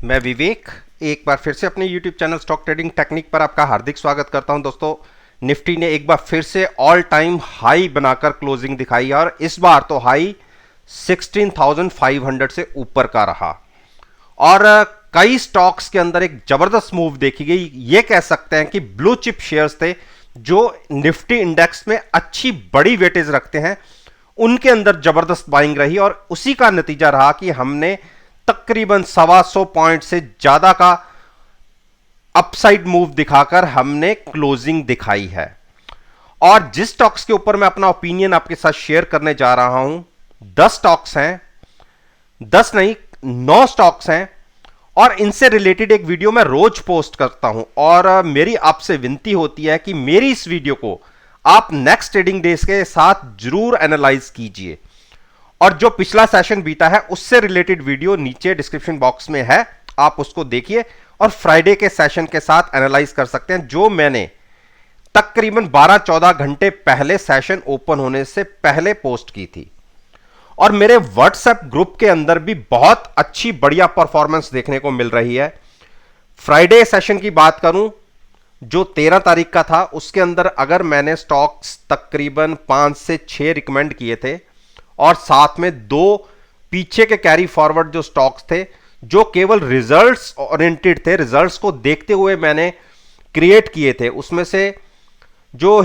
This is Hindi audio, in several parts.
मैं विवेक एक बार फिर से अपने YouTube channel stock trading technique पर आपका हार्दिक स्वागत करता हूं। दोस्तों, निफ्टी ने एक बार फिर से ऑल टाइम हाई बनाकर क्लोजिंग दिखाई है और इस बार तो हाई 16,500 से ऊपर का रहा और कई स्टॉक्स के अंदर एक जबरदस्त मूव देखी गई। ये कह सकते हैं कि ब्लू चिप शेयर्स थे जो निफ्टी इंडेक्स में अच्छी बड़ी वेटेज रखते हैं, उनके अंदर जबरदस्त बाइंग रही और उसी का नतीजा रहा कि हमने तकरीबन 125 पॉइंट से ज्यादा का अपसाइड मूव दिखाकर हमने क्लोजिंग दिखाई है। और जिस स्टॉक्स के ऊपर मैं अपना ओपिनियन आपके साथ शेयर करने जा रहा हूं, 10 स्टॉक्स हैं, 10 नहीं 9 स्टॉक्स हैं और इनसे रिलेटेड एक वीडियो मैं रोज पोस्ट करता हूं और मेरी आपसे विनती होती है कि मेरी इस वीडियो को आप नेक्स्ट ट्रेडिंग डेज के साथ जरूर एनालाइज कीजिए और जो पिछला सेशन बीता है उससे रिलेटेड वीडियो नीचे डिस्क्रिप्शन बॉक्स में है, आप उसको देखिए और फ्राइडे के सेशन के साथ एनालाइज कर सकते हैं जो मैंने तकरीबन 12-14 घंटे पहले सेशन ओपन होने से पहले पोस्ट की थी। और मेरे व्हाट्सएप ग्रुप के अंदर भी बहुत अच्छी बढ़िया परफॉर्मेंस देखने को मिल रही है। फ्राइडे सेशन की बात करूं जो 13 तारीख का था, उसके अंदर अगर मैंने स्टॉक्स तकरीबन 5 से 6 रिकमेंड किए थे और साथ में 2 पीछे के कैरी फॉरवर्ड जो स्टॉक्स थे जो केवल रिजल्ट्स ओरिएंटेड थे, रिजल्ट्स को देखते हुए मैंने क्रिएट किए थे। उसमें से जो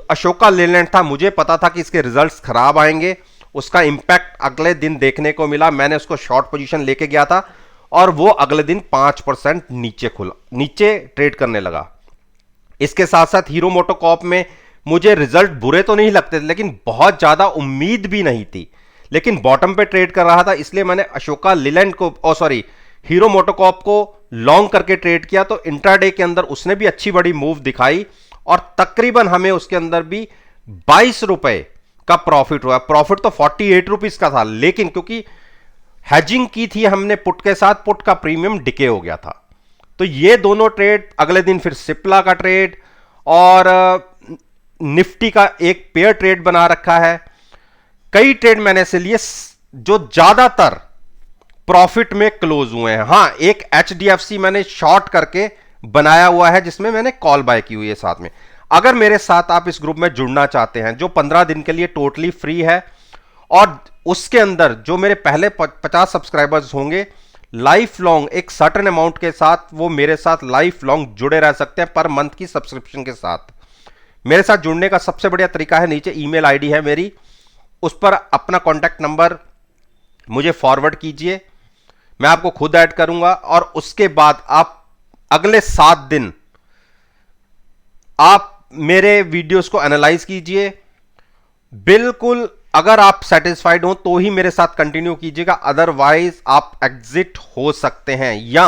अशोका लेलैंड था, मुझे पता था कि इसके रिजल्ट्स खराब आएंगे, उसका इंपैक्ट अगले दिन देखने को मिला। मैंने उसको शॉर्ट पोजीशन लेके गया था और वो अगले दिन 5% नीचे ट्रेड करने लगा। इसके साथ साथ हीरो मोटोकॉर्प में मुझे रिजल्ट बुरे तो नहीं लगते थे लेकिन बहुत ज्यादा उम्मीद भी नहीं थी, लेकिन बॉटम पे ट्रेड कर रहा था, इसलिए मैंने अशोका लेलैंड को हीरो मोटोकॉर्प को लॉन्ग करके ट्रेड किया। तो इंट्राडे के अंदर उसने भी अच्छी बड़ी मूव दिखाई और तकरीबन हमें उसके अंदर भी 22 रुपए का प्रॉफिट हुआ। प्रॉफिट तो 48 रुपीज का था, लेकिन क्योंकि हैजिंग की थी हमने पुट के साथ, पुट का प्रीमियम डिके हो गया था। तो ये दोनों ट्रेड, अगले दिन फिर सिप्ला का ट्रेड और निफ्टी का एक पेयर ट्रेड बना रखा है। कई ट्रेड मैंने ऐसे लिए जो ज्यादातर प्रॉफिट में क्लोज हुए हैं। हां, एक एचडीएफसी मैंने शॉर्ट करके बनाया हुआ है जिसमें मैंने कॉल बाय की हुई है साथ में। अगर मेरे साथ आप इस ग्रुप में जुड़ना चाहते हैं जो 15 दिन के लिए टोटली फ्री है और उसके अंदर जो मेरे पहले 50 सब्सक्राइबर्स होंगे, लाइफ लॉन्ग एक सर्टेन अमाउंट के साथ वो मेरे साथ लाइफ लॉन्ग जुड़े रह सकते हैं पर मंथ की सब्सक्रिप्शन के साथ। मेरे साथ जुड़ने का सबसे बढ़िया तरीका है, नीचे ईमेल आईडी है मेरी, उस पर अपना कॉन्टैक्ट नंबर मुझे फॉरवर्ड कीजिए, मैं आपको खुद ऐड करूंगा और उसके बाद आप अगले 7 दिन आप मेरे वीडियोस को एनालाइज कीजिए। बिल्कुल अगर आप सेटिस्फाइड हो तो ही मेरे साथ कंटिन्यू कीजिएगा, अदरवाइज आप एग्जिट हो सकते हैं या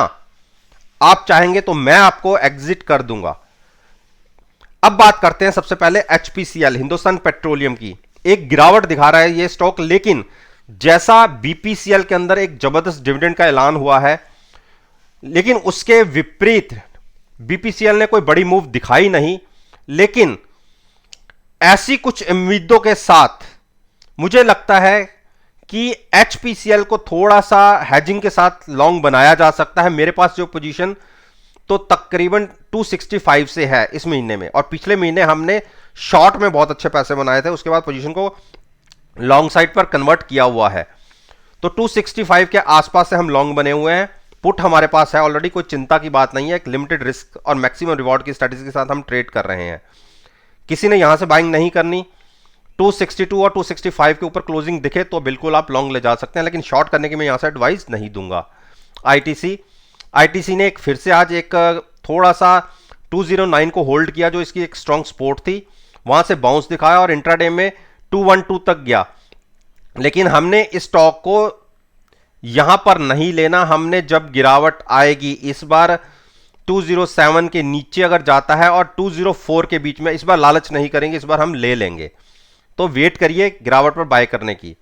आप चाहेंगे तो मैं आपको एग्जिट कर दूंगा। अब बात करते हैं सबसे पहले एचपीसीएल, हिंदुस्तान पेट्रोलियम की। एक गिरावट दिखा रहा है ये स्टॉक, लेकिन जैसा बीपीसीएल के अंदर एक जबरदस्त डिविडेंड का ऐलान हुआ है, लेकिन उसके विपरीत बीपीसीएल ने कोई बड़ी मूव दिखाई नहीं। लेकिन ऐसी कुछ उम्मीदों के साथ मुझे लगता है कि एचपीसीएल को थोड़ा सा हेजिंग के साथ लॉन्ग बनाया जा सकता है। मेरे पास जो पोजीशन तो तकरीबन 265 से है इस महीने में, और पिछले महीने हमने शॉर्ट में बहुत अच्छे पैसे बनाए थे, उसके बाद पोजीशन को लॉन्ग साइड पर कन्वर्ट किया हुआ है। तो 265 के आसपास से हम लॉन्ग बने हुए हैं, पुट हमारे पास है ऑलरेडी, कोई चिंता की बात नहीं है। एक लिमिटेड रिस्क और मैक्सिमम रिवॉर्ड की स्ट्रेटजी के साथ हम ट्रेड कर रहे हैं। किसी ने यहां से बाइंग नहीं करनी, 262 और 265 के ऊपर क्लोजिंग दिखे तो बिल्कुल आप लॉन्ग ले जा सकते हैं, लेकिन शॉर्ट करने की मैं यहां से एडवाइस नहीं दूंगा। आईटीसी ने एक फिर से आज एक थोड़ा सा 209 को होल्ड किया जो इसकी एक स्ट्रॉन्ग सपोर्ट थी, वहां से बाउंस दिखाया और इंट्राडे में 212 तक गया। लेकिन हमने इस स्टॉक को यहां पर नहीं लेना, हमने जब गिरावट आएगी इस बार 207 के नीचे अगर जाता है और 204 के बीच में, इस बार लालच नहीं करेंगे, इस बार हम ले लेंगे। तो वेट करिए गिरावट पर बाय करने की।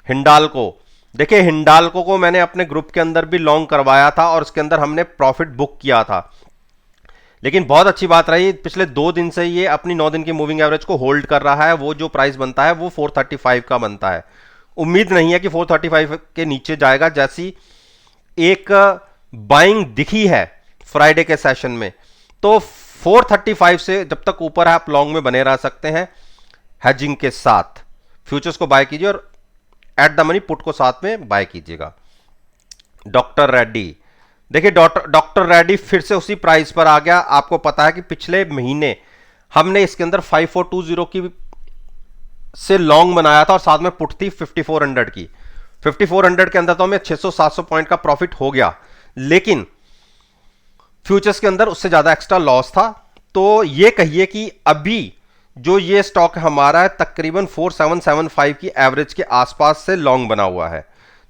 हिंडाल्को देखिए, हिंडाल्को को मैंने अपने ग्रुप के अंदर भी लॉन्ग करवाया था और उसके अंदर हमने प्रॉफिट बुक किया था, लेकिन बहुत अच्छी बात रही पिछले 2 दिन से ये अपनी 9 दिन की मूविंग एवरेज को होल्ड कर रहा है। वो जो प्राइस बनता है वो 435 का बनता है। उम्मीद नहीं है कि 435 के नीचे जाएगा। जैसी एक बाइंग दिखी है फ्राइडे के सेशन में, तो 435 से जब तक ऊपर है आप लॉन्ग में बने रह सकते हैं हेजिंग के साथ। फ्यूचर्स को बाय कीजिए और एट द मनी पुट को साथ में बाय कीजिएगा। डॉक्टर रेड्डी, देखिए डॉक्टर रेड्डी फिर से उसी प्राइस पर आ गया। आपको पता है कि पिछले महीने हमने इसके अंदर 5420 की से लॉन्ग बनाया था और साथ में पुट थी 5400 की। 5400 के अंदर तो हमें 600-700 पॉइंट का प्रॉफिट हो गया, लेकिन फ्यूचर्स के अंदर उससे ज्यादा एक्स्ट्रा लॉस था। तो ये कहिए कि अभी जो ये स्टॉक हमारा है तकरीबन 4775 की एवरेज के आसपास से लॉन्ग बना हुआ है।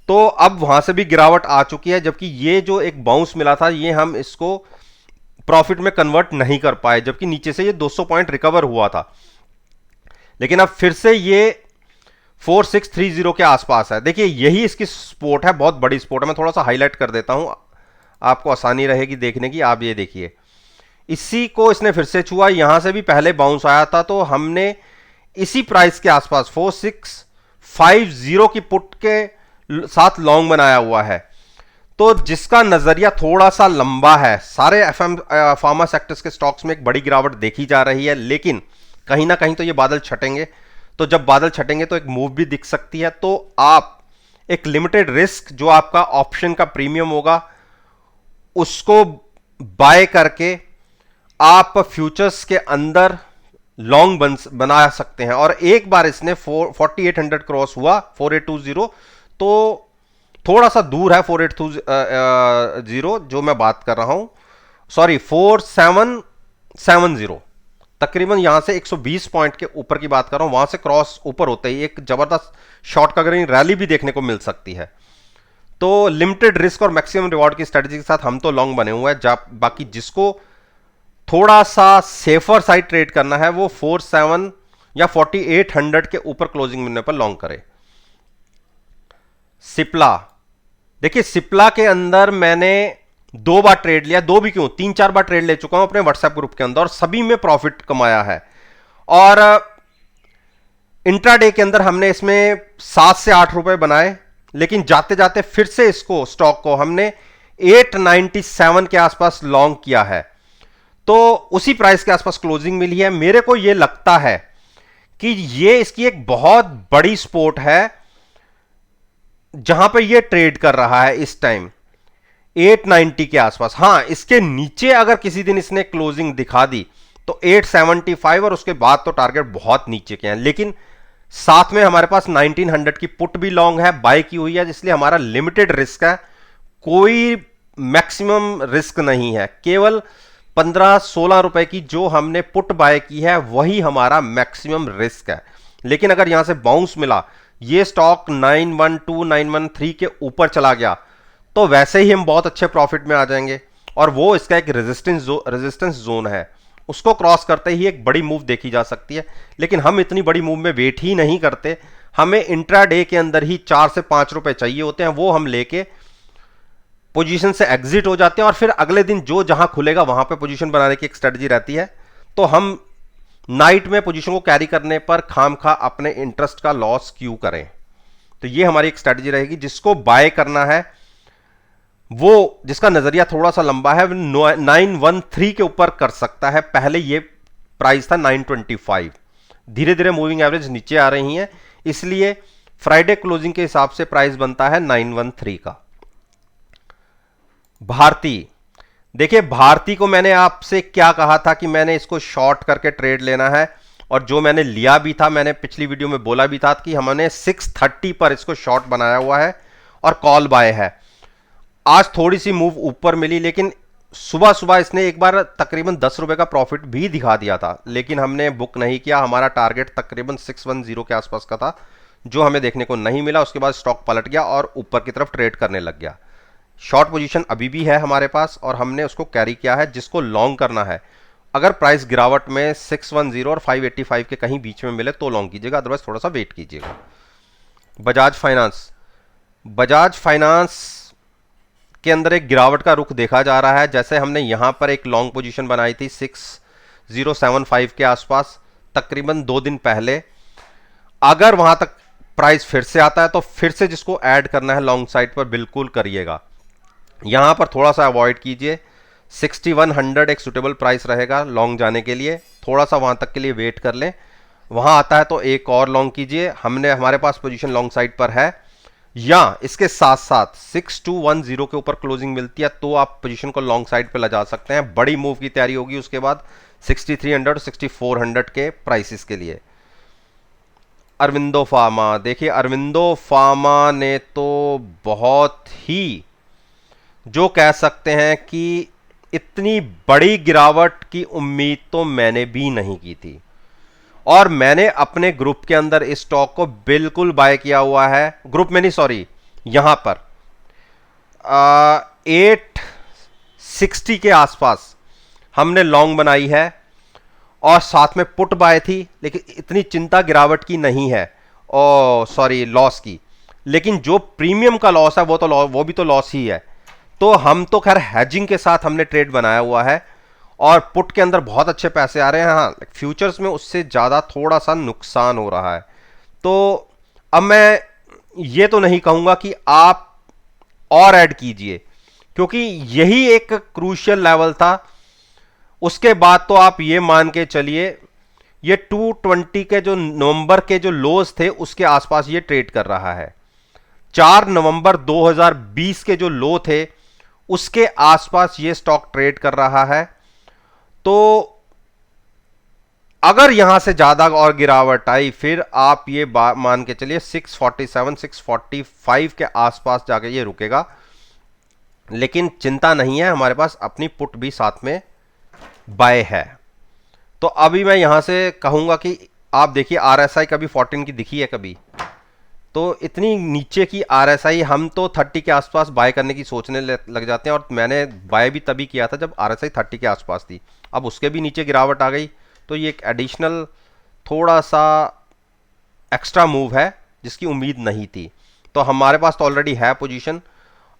तो अब वहां से भी गिरावट आ चुकी है, जबकि ये जो एक बाउंस मिला था ये हम इसको प्रॉफिट में कन्वर्ट नहीं कर पाए, जबकि नीचे से ये 200 पॉइंट रिकवर हुआ था। लेकिन अब फिर से ये 4630 के आसपास है। देखिए यही इसकी सपोर्ट है, बहुत बड़ी सपोर्ट है। मैं थोड़ा सा हाईलाइट कर देता हूं, आपको आसानी रहेगी देखने की। आप ये देखिए, इसी को इसने फिर से छुआ, यहां से भी पहले बाउंस आया था, तो हमने इसी प्राइस के आसपास 4650 की पुट के साथ लॉन्ग बनाया हुआ है। तो जिसका नजरिया थोड़ा सा लंबा है, सारे एफएम फार्मा सेक्टर्स के स्टॉक्स में एक बड़ी गिरावट देखी जा रही है, लेकिन कहीं ना कहीं तो ये बादल छटेंगे। तो जब बादल छटेंगे तो एक मूव भी दिख सकती है। तो आप एक लिमिटेड रिस्क जो आपका ऑप्शन का प्रीमियम होगा उसको बाय करके आप फ्यूचर्स के अंदर लॉन्ग बना सकते हैं। और एक बार इसने 4800 क्रॉस हुआ 4820, तो थोड़ा सा दूर है 4820 जो मैं बात कर रहा हूं, सॉरी 4770, तकरीबन यहां से 120 पॉइंट के ऊपर की बात कर रहा हूं। वहां से क्रॉस ऊपर होते ही एक जबरदस्त शॉर्ट कवरिंग रैली भी देखने को मिल सकती है। तो लिमिटेड रिस्क और मैक्सिमम रिवॉर्ड की स्ट्रेटजी के साथ हम तो लॉन्ग बने हुए हैं। बाकी जिसको थोड़ा सा सेफर साइड ट्रेड करना है वो 47 या 4800 के ऊपर क्लोजिंग मिलने पर लॉन्ग करे। सिप्ला, देखिए सिप्ला के अंदर मैंने 2 बार ट्रेड लिया, 2 भी क्यों 3-4 बार ट्रेड ले चुका हूं अपने व्हाट्सएप ग्रुप के अंदर और सभी में प्रॉफिट कमाया है। और इंट्राडे के अंदर हमने इसमें 7 से 8 रुपए बनाए, लेकिन जाते जाते फिर से इसको स्टॉक को हमने 897 के आसपास लॉन्ग किया है। तो उसी प्राइस के आसपास क्लोजिंग मिली है। मेरे को यह लगता है कि यह इसकी एक बहुत बड़ी सपोर्ट है जहां पर यह ट्रेड कर रहा है इस टाइम 890 के आसपास। हां, इसके नीचे अगर किसी दिन इसने क्लोजिंग दिखा दी तो 875 और उसके बाद तो टारगेट बहुत नीचे के हैं। लेकिन साथ में हमारे पास 1900 की पुट भी लॉन्ग है, बाय की हुई है, इसलिए हमारा लिमिटेड रिस्क है, कोई मैक्सिमम रिस्क नहीं है। केवल 15-16 रुपए की जो हमने पुट बाय की है वही हमारा मैक्सिमम रिस्क है। लेकिन अगर यहां से बाउंस मिला, ये स्टॉक 912-913 के ऊपर चला गया, तो वैसे ही हम बहुत अच्छे प्रॉफिट में आ जाएंगे। और वो इसका एक रेजिस्टेंस जोन है, उसको क्रॉस करते ही एक बड़ी मूव देखी जा सकती है। लेकिन हम इतनी बड़ी मूव में वेट ही नहीं करते, हमें इंट्राडे के अंदर ही 4 से 5 रुपए चाहिए होते हैं, वो हम लेके पोजीशन से एग्जिट हो जाते हैं और फिर अगले दिन जो जहां खुलेगा वहां पे पोजीशन बनाने की एक स्ट्रेटजी रहती है। तो हम नाइट में पोजीशन को कैरी करने पर खामखा अपने इंटरेस्ट का लॉस क्यों करें। तो ये हमारी एक स्ट्रेटजी रहेगी। जिसको बाय करना है, वो जिसका नजरिया थोड़ा सा लंबा है, 913 के ऊपर कर सकता है। पहले ये प्राइस था 925, धीरे धीरे मूविंग एवरेज नीचे आ रही है, इसलिए फ्राइडे क्लोजिंग के हिसाब से प्राइस बनता है 913 का। भारती, देखिए भारती को मैंने आपसे क्या कहा था कि मैंने इसको शॉर्ट करके ट्रेड लेना है, और जो मैंने लिया भी था, मैंने पिछली वीडियो में बोला भी था कि हमने 630 पर इसको शॉर्ट बनाया हुआ है और कॉल बाय है। आज थोड़ी सी मूव ऊपर मिली, लेकिन सुबह सुबह इसने एक बार तकरीबन 10 रुपए का प्रॉफिट भी दिखा दिया था, लेकिन हमने बुक नहीं किया। हमारा टारगेट तकरीबन 610 के आसपास का था, जो हमें देखने को नहीं मिला। उसके बाद स्टॉक पलट गया और ऊपर की तरफ ट्रेड करने लग गया। शॉर्ट पोजीशन अभी भी है हमारे पास और हमने उसको कैरी किया है। जिसको लॉन्ग करना है, अगर प्राइस गिरावट में 610 और 585 के कहीं बीच में मिले तो लॉन्ग कीजिएगा, अदरवाइज थोड़ा सा वेट कीजिएगा। बजाज फाइनेंस, बजाज फाइनेंस के अंदर एक गिरावट का रुख देखा जा रहा है। जैसे हमने यहां पर एक लॉन्ग पोजीशन बनाई थी 6075 के आसपास तकरीबन 2 दिन पहले, अगर वहां तक प्राइस फिर से आता है तो फिर से जिसको ऐड करना है लॉन्ग साइड पर बिल्कुल करिएगा। यहां पर थोड़ा सा अवॉइड कीजिए। 6100 एक सुटेबल प्राइस रहेगा लॉन्ग जाने के लिए, थोड़ा सा वहां तक के लिए वेट कर लें। वहां आता है तो एक और लॉन्ग कीजिए, हमारे पास पोजीशन लॉन्ग साइड पर है, या इसके साथ साथ 6210 के ऊपर क्लोजिंग मिलती है तो आप पोजीशन को लॉन्ग साइड पे ला जा सकते हैं। बड़ी मूव की तैयारी होगी उसके बाद 6300 6400 के प्राइसेस के लिए। अरविंदो फार्मा, देखिए अरविंदो फार्मा ने तो बहुत ही, जो कह सकते हैं कि इतनी बड़ी गिरावट की उम्मीद तो मैंने भी नहीं की थी, और मैंने अपने ग्रुप के अंदर इस स्टॉक को बिल्कुल बाय किया हुआ है। ग्रुप में नहीं, सॉरी, यहां पर 860 के आसपास हमने लॉन्ग बनाई है और साथ में पुट बाय थी, लेकिन इतनी चिंता गिरावट की नहीं है, और सॉरी लॉस की। लेकिन जो प्रीमियम का लॉस है वो भी तो लॉस ही है। तो हम तो खैर हैजिंग के साथ हमने ट्रेड बनाया हुआ है और पुट के अंदर बहुत अच्छे पैसे आ रहे हैं। हाँ, फ्यूचर्स में उससे ज़्यादा थोड़ा सा नुकसान हो रहा है। तो अब मैं ये तो नहीं कहूँगा कि आप और ऐड कीजिए, क्योंकि यही एक क्रूशियल लेवल था। उसके बाद तो आप ये मान के चलिए ये 220 के जो नवंबर के जो लोज थे उसके आसपास ये ट्रेड कर रहा है। 4 नवंबर 2020 के जो लो थे उसके आसपास ये स्टॉक ट्रेड कर रहा है। तो अगर यहां से ज्यादा और गिरावट आई फिर आप ये मान के चलिए 647 645 के आसपास जाके ये रुकेगा। लेकिन चिंता नहीं है, हमारे पास अपनी पुट भी साथ में बाय है। तो अभी मैं यहां से कहूंगा कि आप देखिए आरएसआई कभी 14 की दिखी है कभी, तो इतनी नीचे की आरएसआई हम तो 30 के आसपास बाय करने की सोचने लग जाते हैं, और मैंने बाय भी तभी किया था जब आरएसआई 30 के आसपास थी। अब उसके भी नीचे गिरावट आ गई, तो ये एक एडिशनल थोड़ा सा एक्स्ट्रा मूव है जिसकी उम्मीद नहीं थी। तो हमारे पास तो ऑलरेडी है पोजीशन,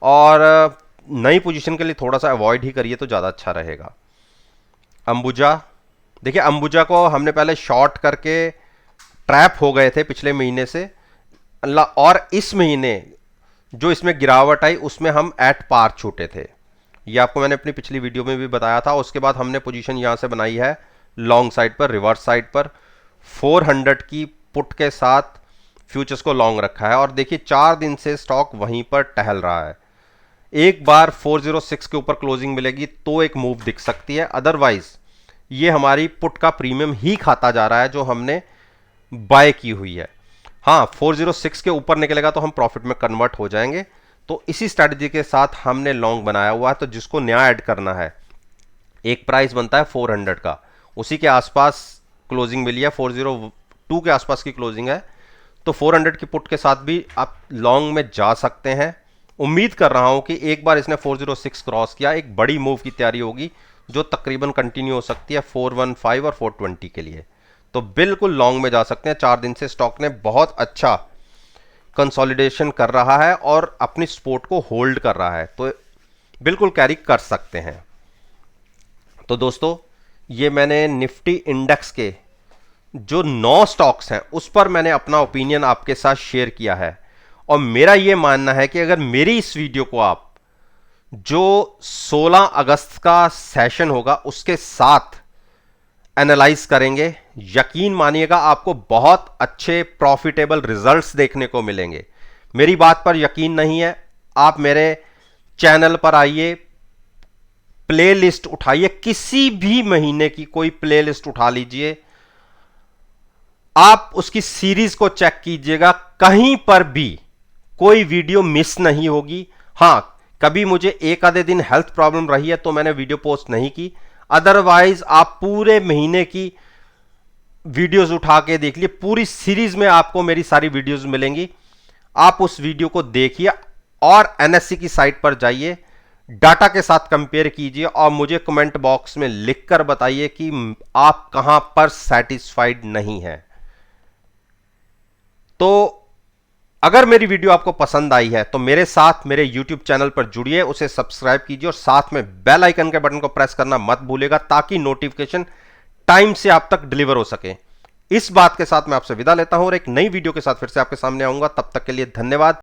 और नई पोजीशन के लिए थोड़ा सा अवॉइड ही करिए तो ज़्यादा अच्छा रहेगा। अंबुजा, देखिए अंबुजा को हमने पहले शॉर्ट करके ट्रैप हो गए थे पिछले महीने से, और इस महीने जो इसमें गिरावट आई उसमें हम एट पार छूटे थे। ये आपको मैंने अपनी पिछली वीडियो में भी बताया था। उसके बाद हमने पोजीशन यहां से बनाई है लॉन्ग साइड पर, रिवर्स साइड पर 400 की पुट के साथ फ्यूचर्स को लॉन्ग रखा है, और देखिए 4 दिन से स्टॉक वहीं पर टहल रहा है। एक बार 406 के ऊपर क्लोजिंग मिलेगी तो एक मूव दिख सकती है, अदरवाइज ये हमारी पुट का प्रीमियम ही खाता जा रहा है जो हमने बाय की हुई है। हाँ, 406 के ऊपर निकलेगा तो हम प्रॉफिट में कन्वर्ट हो जाएंगे। तो इसी स्ट्रैटेजी के साथ हमने लॉन्ग बनाया हुआ है। तो जिसको नया ऐड करना है, एक प्राइस बनता है 400 का, उसी के आसपास क्लोजिंग मिली है, 402 के आसपास की क्लोजिंग है, तो 400 की पुट के साथ भी आप लॉन्ग में जा सकते हैं। उम्मीद कर रहा हूं कि एक बार इसने 406 क्रॉस किया, एक बड़ी मूव की तैयारी होगी जो तकरीबन कंटिन्यू हो सकती है 415 और 420 के लिए। तो बिल्कुल लॉन्ग में जा सकते हैं। 4 दिन से स्टॉक ने बहुत अच्छा कंसोलिडेशन कर रहा है और अपनी सपोर्ट को होल्ड कर रहा है, तो बिल्कुल कैरी कर सकते हैं। तो दोस्तों, ये मैंने निफ्टी इंडेक्स के जो 9 स्टॉक्स हैं उस पर मैंने अपना ओपिनियन आपके साथ शेयर किया है, और मेरा ये मानना है कि अगर मेरी इस वीडियो को आप जो 16 अगस्त का सेशन होगा उसके साथ एनालाइज करेंगे, यकीन मानिएगा आपको बहुत अच्छे प्रॉफिटेबल रिजल्ट्स देखने को मिलेंगे। मेरी बात पर यकीन नहीं है, आप मेरे चैनल पर आइए, प्लेलिस्ट उठाइए, किसी भी महीने की कोई प्लेलिस्ट उठा लीजिए, आप उसकी सीरीज को चेक कीजिएगा, कहीं पर भी कोई वीडियो मिस नहीं होगी। हां, कभी मुझे एक आधे दिन हेल्थ प्रॉब्लम रही है तो मैंने वीडियो पोस्ट नहीं की, अदरवाइज आप पूरे महीने की वीडियोस उठा के देख लिए, पूरी सीरीज में आपको मेरी सारी वीडियोस मिलेंगी। आप उस वीडियो को देखिए और एनएससी की साइट पर जाइए, डाटा के साथ कंपेयर कीजिए और मुझे कमेंट बॉक्स में लिखकर बताइए कि आप कहां पर सेटिस्फाइड नहीं हैं। तो अगर मेरी वीडियो आपको पसंद आई है तो मेरे साथ मेरे YouTube चैनल पर जुड़िए, उसे सब्सक्राइब कीजिए और साथ में बेल आइकन के बटन को प्रेस करना मत भूलिएगा ताकि नोटिफिकेशन टाइम से आप तक डिलीवर हो सके। इस बात के साथ मैं आपसे विदा लेता हूं और एक नई वीडियो के साथ फिर से आपके सामने आऊंगा। तब तक के लिए धन्यवाद।